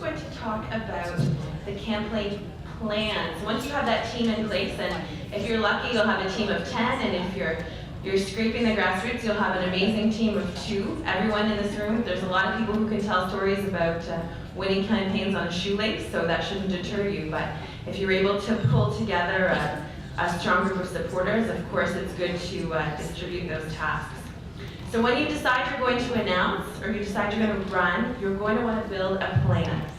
going to talk about the campaign plan. So once you have that team in place, and if you're lucky, you'll have a team of 10, and if you're scraping the grassroots, you'll have an amazing team of 2. Everyone in this room, there's a lot of people who can tell stories about winning campaigns on a shoelace, so that shouldn't deter you. But if you're able to pull together a strong group of supporters, of course it's good to distribute those tasks. So when you decide you're going to announce, or you decide you're going to run, you're going to want to build a plan.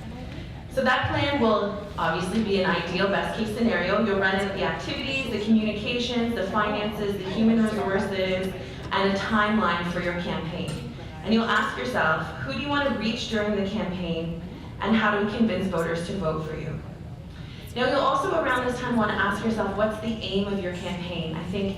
So that plan will obviously be an ideal best case scenario. You'll run into the activities, the communications, the finances, the human resources, and a timeline for your campaign. And you'll ask yourself, who do you want to reach during the campaign, and how do we convince voters to vote for you? Now you'll also around this time want to ask yourself, what's the aim of your campaign? I think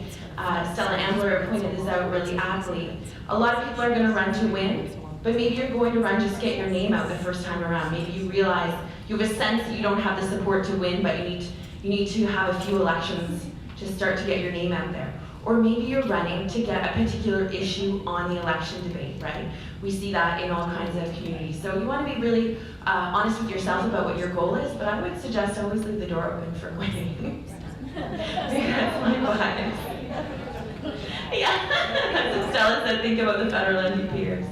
Stella Ambler pointed this out really aptly. A lot of people are going to run to win, but maybe you're going to run just to get your name out the first time around. Maybe you realize you have a sense that you don't have the support to win, but you need to have a few elections to start to get your name out there. Or maybe you're running to get a particular issue on the election debate, right? We see that in all kinds of communities. So you want to be really honest with yourself about what your goal is, but I would suggest always leave the door open for winning. That's my advice. Yeah, that's what Stella said, think about the federal NDPers.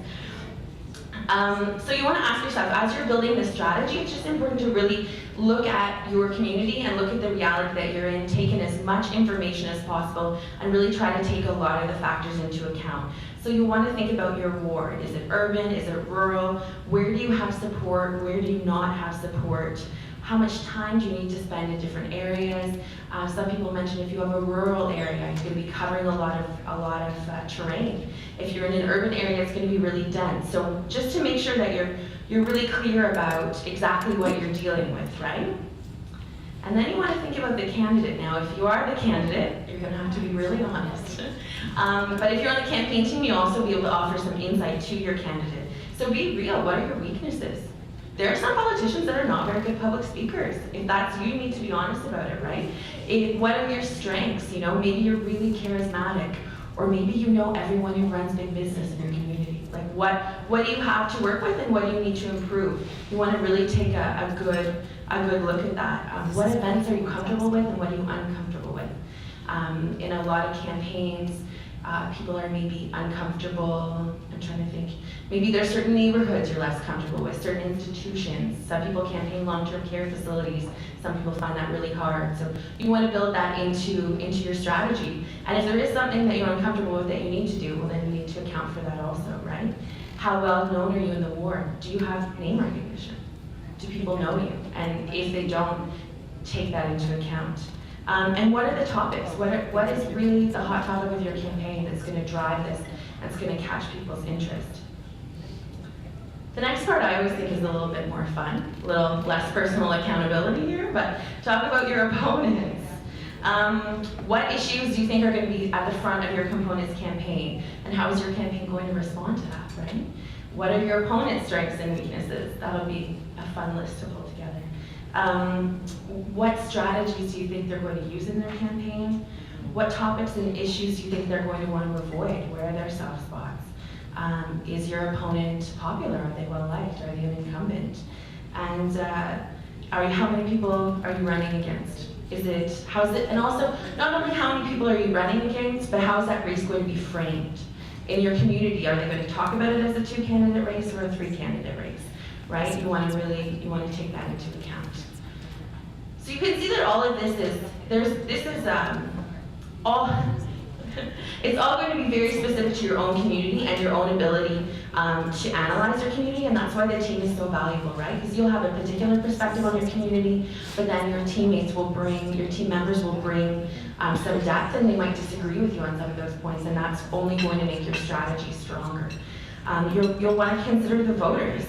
So you want to ask yourself, as you're building this strategy, it's just important to really look at your community and look at the reality that you're in, take in as much information as possible, and really try to take a lot of the factors into account. So you want to think about your ward. Is it urban? Is it rural? Where do you have support? Where do you not have support? How much time do you need to spend in different areas? Some people mention if you have a rural area, you're going to be covering a lot of terrain. If you're in an urban area, it's going to be really dense. So just to make sure that you're really clear about exactly what you're dealing with, right? And then you want to think about the candidate. Now, if you are the candidate, you're going to have to be really honest. But if you're on the campaign team, you'll also be able to offer some insight to your candidate. So be real. What are your weaknesses? There are some politicians that are not very good public speakers. If that's you, you need to be honest about it, right? What are your strengths? You know, maybe you're really charismatic, or maybe you know everyone who runs big business in your community. Like what do you have to work with, and what do you need to improve? You want to really take a good look at that. What events are you comfortable with, and what are you uncomfortable with? In a lot of campaigns, people are maybe uncomfortable. I'm trying to think. Maybe there's certain neighborhoods you're less comfortable with, certain institutions. Some people campaign long-term care facilities. Some people find that really hard. So you want to build that into your strategy. And if there is something that you're uncomfortable with that you need to do, well, then you need to account for that also, right? How well known are you in the ward? Do you have name recognition? Do people know you? And if they don't, take that into account. And what are the topics? What is really the hot topic of your campaign that's going to drive this, that's going to catch people's interest? The next part I always think is a little bit more fun, a little less personal accountability here, but talk about your opponents. What issues do you think are going to be at the front of your component's campaign? And how is your campaign going to respond to that, right? What are your opponent's strengths and weaknesses? That'll be a fun list to pull together. What strategies do you think they're going to use in their campaign? What topics and issues do you think they're going to want to avoid? Where are their soft spots? Is your opponent popular? Are they well liked? Are they an incumbent? And how many people are you running against? And also, not only how many people are you running against, but how is that race going to be framed in your community? Are they going to talk about it as a 2-candidate race or a 3-candidate race? Right? You want to take that into account. So you can see that all of this is it's all going to be very specific to your own community and your own ability to analyze your community, and that's why the team is so valuable, right? Because you'll have a particular perspective on your community, but then your team members will bring some depth, and they might disagree with you on some of those points, and that's only going to make your strategy stronger. You'll want to consider the voters.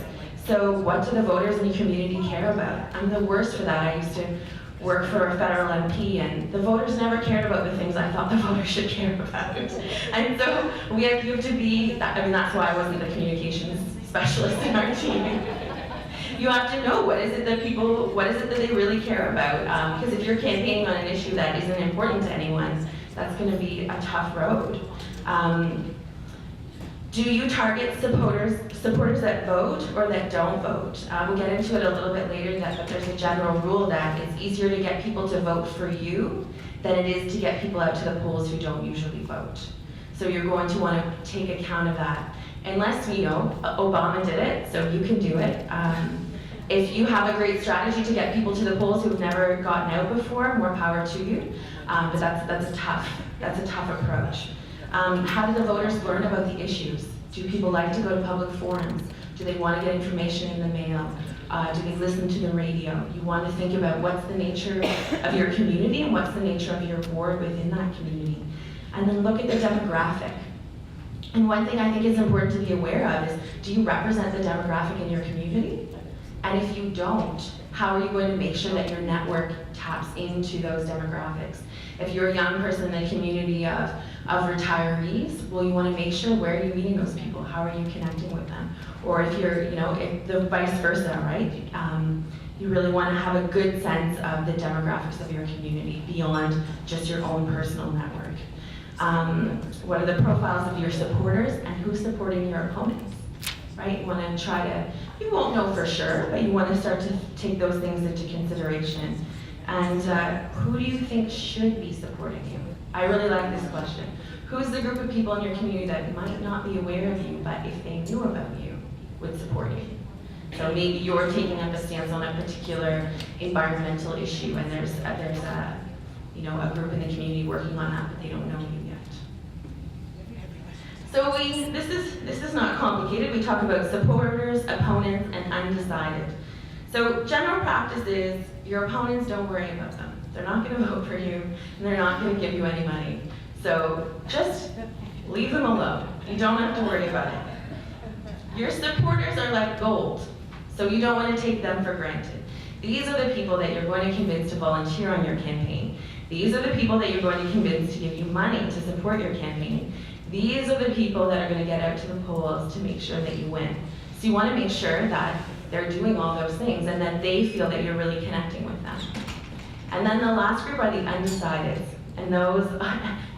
So what do the voters in your community care about? I'm the worst for that. I used to work for a federal MP, and the voters never cared about the things I thought the voters should care about. And so you have to be, that's why I wasn't the communications specialist in our team. You have to know what is it that they really care about. Because if you're campaigning on an issue that isn't important to anyone, that's going to be a tough road. Do you target supporters that vote or that don't vote? We'll get into it a little bit later, but there's a general rule that it's easier to get people to vote for you than it is to get people out to the polls who don't usually vote. So you're going to want to take account of that. Unless, Obama did it, so you can do it. If you have a great strategy to get people to the polls who've never gotten out before, more power to you. But that's a tough approach. How do the voters learn about the issues? Do people like to go to public forums? Do they want to get information in the mail? Do they listen to the radio? You want to think about what's the nature of your community and what's the nature of your ward within that community. And then look at the demographic. And one thing I think is important to be aware of is, do you represent the demographic in your community? And if you don't, how are you going to make sure that your network taps into those demographics? If you're a young person in a community of retirees, well, you want to make sure, where are you meeting those people? How are you connecting with them? Or if you're, if the vice versa, right? You really want to have a good sense of the demographics of your community beyond just your own personal network. What are the profiles of your supporters and who's supporting your opponents, right? You want to try to, you won't know for sure, but you want to start to take those things into consideration. And who do you think should be supporting you? I really like this question. Who's the group of people in your community that might not be aware of you, but if they knew about you, would support you? So maybe you're taking up a stance on a particular environmental issue, and there's a group in the community working on that, but they don't know you yet. So this is not complicated. We talk about supporters, opponents, and undecided. So general practice is your opponents, don't worry about them. They're not going to vote for you, and they're not going to give you any money. So just leave them alone. You don't have to worry about it. Your supporters are like gold, so you don't want to take them for granted. These are the people that you're going to convince to volunteer on your campaign. These are the people that you're going to convince to give you money to support your campaign. These are the people that are going to get out to the polls to make sure that you win. So you want to make sure that they're doing all those things and that they feel that you're really connecting with them. And then the last group are the undecideds. And those,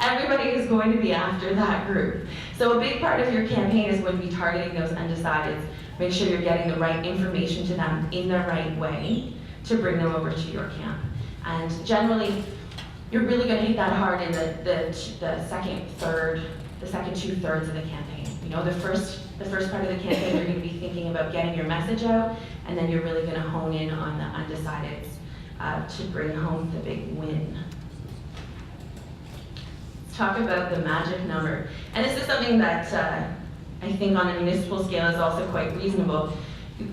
everybody is going to be after that group. So a big part of your campaign is going to be targeting those undecideds. Make sure you're getting the right information to them in the right way to bring them over to your camp. And generally, you're really going to hit that hard in the second 2/3 of the campaign. The first part of the campaign, you're going to be thinking about getting your message out, and then you're really going to hone in on the undecideds to bring home the big win. Let's talk about the magic number. And this is something that I think on a municipal scale is also quite reasonable.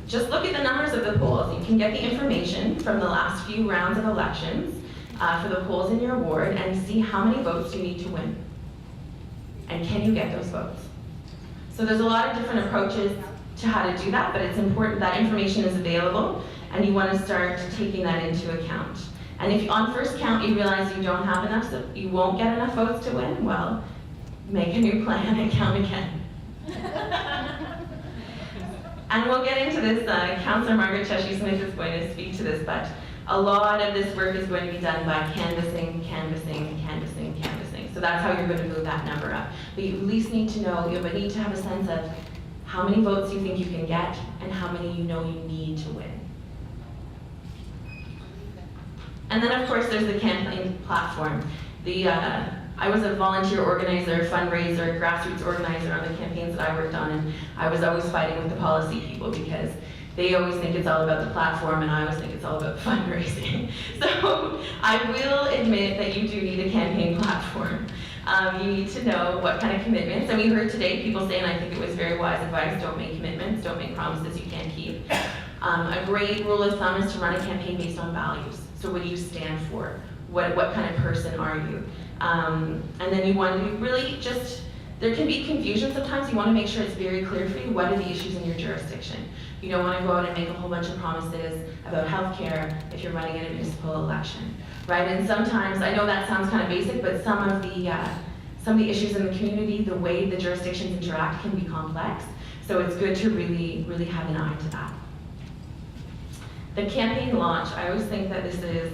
Just look at the numbers of the polls. You can get the information from the last few rounds of elections for the polls in your ward and see how many votes you need to win. And can you get those votes? So there's a lot of different approaches to how to do that, but it's important that information is available and you want to start taking that into account. And if on first count you realize you don't have enough, so you won't get enough votes to win, well, make a new plan and count again. And we'll get into this, Councillor Margaret Cheshie-Smith is going to speak to this, but a lot of this work is going to be done by canvassing. So that's how you're going to move that number up. But you at least need to know, you need to have a sense of how many votes you think you can get and how many you know you need to win. And then of course there's the campaign platform. I was a volunteer organizer, fundraiser, grassroots organizer on the campaigns that I worked on, and I was always fighting with the policy people because they always think it's all about the platform and I always think it's all about fundraising. So I will admit that you do need a campaign platform. You need to know what kind of commitments, and we heard today people saying, I think it was very wise advice, don't make commitments, don't make promises you can't keep. A great rule of thumb is to run a campaign based on values. So what do you stand for? What kind of person are you? And then you want to really just, there can be confusion sometimes. You want to make sure it's very clear for you what are the issues in your jurisdiction. You don't want to go out and make a whole bunch of promises about healthcare if you're running in a municipal election, right? And sometimes, I know that sounds kind of basic, but some of the issues in the community, the way the jurisdictions interact can be complex. So it's good to really, really have an eye to that. The campaign launch, I always think that this is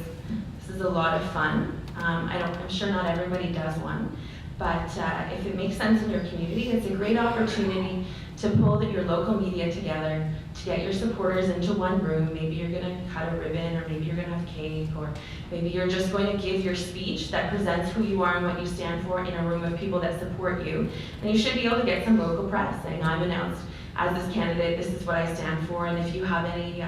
a lot of fun. I'm sure not everybody does one, But if it makes sense in your community, it's a great opportunity to pull your local media together, to get your supporters into one room. Maybe you're going to cut a ribbon, or maybe you're going to have cake, or maybe you're just going to give your speech that presents who you are and what you stand for in a room of people that support you. And you should be able to get some local press saying, I'm announced as this candidate, this is what I stand for, and if you have any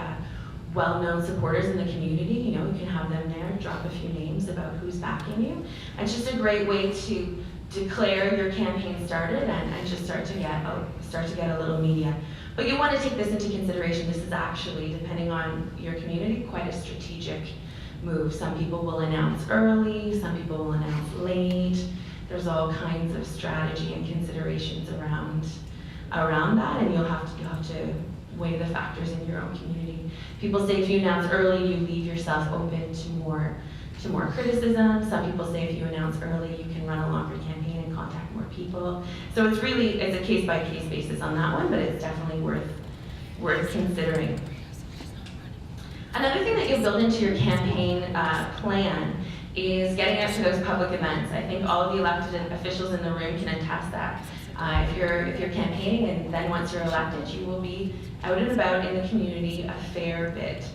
well-known supporters in the community, you can have them there, drop a few names about who's backing you. It's just a great way to declare your campaign started and just start to get a little media. But you want to take this into consideration. This is actually, depending on your community, quite a strategic move. Some people will announce early, some people will announce late. There's all kinds of strategy and considerations around that, and you'll have to weigh the factors in your own community. People say if you announce early, you leave yourself open to more criticism. Some people say if you announce early, you can run a longer campaign and contact more people. So it's a case-by-case basis on that one, but it's definitely worth considering. Another thing that you'll build into your campaign plan is getting out to those public events. I think all of the elected officials in the room can attest that. If you're campaigning, and then once you're elected, you will be out and about in the community a fair bit.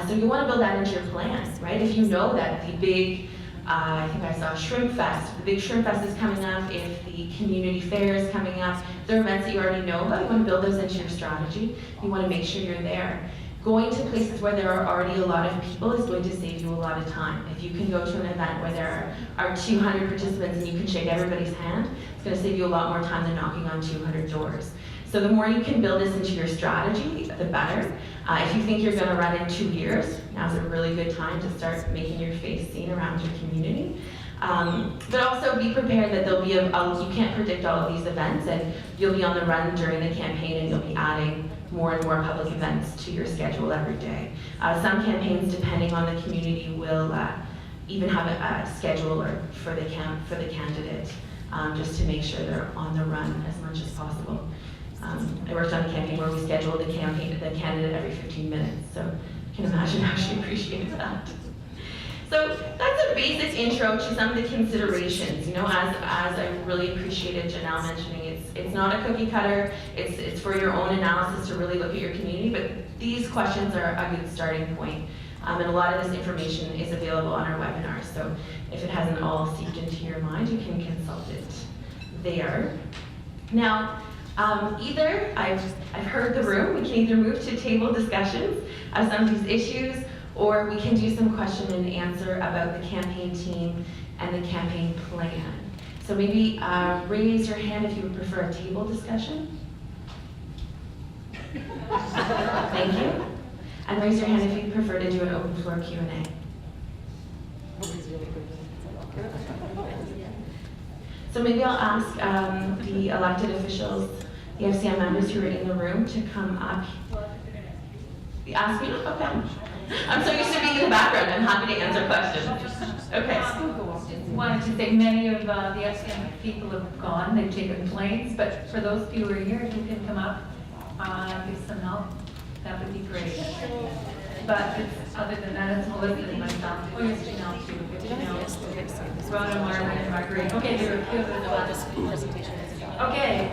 So you want to build that into your plan, right? If you know that the big, I think I saw Shrimp Fest, the big Shrimp Fest is coming up, if the community fair is coming up, there are events that you already know about, you want to build those into your strategy. You want to make sure you're there. Going to places where there are already a lot of people is going to save you a lot of time. If you can go to an event where there are 200 participants and you can shake everybody's hand, it's going to save you a lot more time than knocking on 200 doors. So the more you can build this into your strategy, the better. If you think you're going to run in 2 years, now's a really good time to start making your face seen around your community. But also be prepared that there'll be you can't predict all of these events, and you'll be on the run during the campaign, and you'll be adding more and more public events to your schedule every day. Some campaigns, depending on the community, will even have a schedule for the candidate, just to make sure they're on the run as much as possible. I worked on a campaign where we scheduled the candidate every 15 minutes, so you can imagine how she appreciated that. So that's a basic intro to some of the considerations. As I really appreciated Janelle mentioning, it's not a cookie cutter. It's for your own analysis to really look at your community, but these questions are a good starting point. And a lot of this information is available on our webinar. So if it hasn't all seeped into your mind, you can consult it there. Now, either I've heard the room. We can either move to table discussions of some of these issues, or we can do some question and answer about the campaign team and the campaign plan. So maybe raise your hand if you would prefer a table discussion. Thank you. And raise your hand if you prefer to do an open floor Q&A. So maybe I'll ask the elected officials, the FCM members who are in the room, to come up. Ask me? Okay. I'm so used to being in the background, I'm happy to answer questions. Okay. Just wanted to say many of the FCM people have gone, they've taken planes, but for those of you who are here who can come up, give some help, that would be great. But other than that, it's Melissa and myself. Oh, yes, Janelle too. Janelle, Rona, Margaret, and Marguerite. Okay, there are a few of us. Okay.